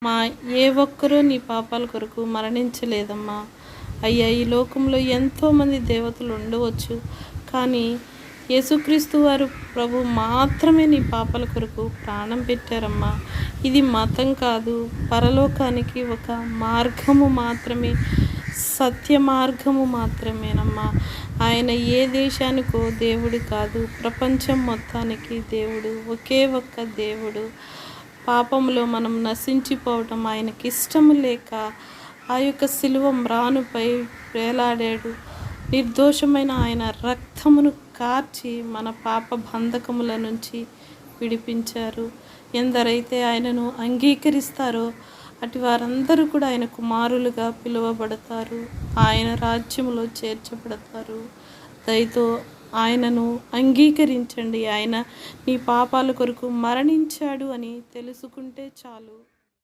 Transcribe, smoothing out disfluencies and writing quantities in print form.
మా ఏ ఒక్కరూ నీ పాపాల కొరకు మరణించలేదమ్మా. అయ్యా, ఈ లోకంలో ఎంతోమంది దేవతలు ఉండవచ్చు, కానీ యేసుక్రీస్తు వారు ప్రభు మాత్రమే నీ పాపాల కొరకు ప్రాణం పెట్టారమ్మా. ఇది మతం కాదు, పరలోకానికి ఒక మార్గము మాత్రమే, సత్య మార్గము మాత్రమేనమ్మా. ఆయన ఏ దేశానికో దేవుడు కాదు, ప్రపంచం మొత్తానికి దేవుడు, ఒకే ఒక్క దేవుడు. పాపంలో మనం నశించిపోవటం ఆయనకి ఇష్టము లేక ఆ యొక్క శిలువ మ్రానుపై వేలాడాడు. నిర్దోషమైన ఆయన రక్తమును కార్చి మన పాప బంధకముల నుంచి విడిపించారు. ఎందరైతే ఆయనను అంగీకరిస్తారో అటు వారందరూ కూడా ఆయన కుమారులుగా పిలువబడతారు, ఆయన రాజ్యములో చేర్చబడతారు. దయతో ఆయనను అంగీకరించండి. ఆయన నీ పాపాల కొరకు మరణించాడు అని తెలుసుకుంటే చాలు.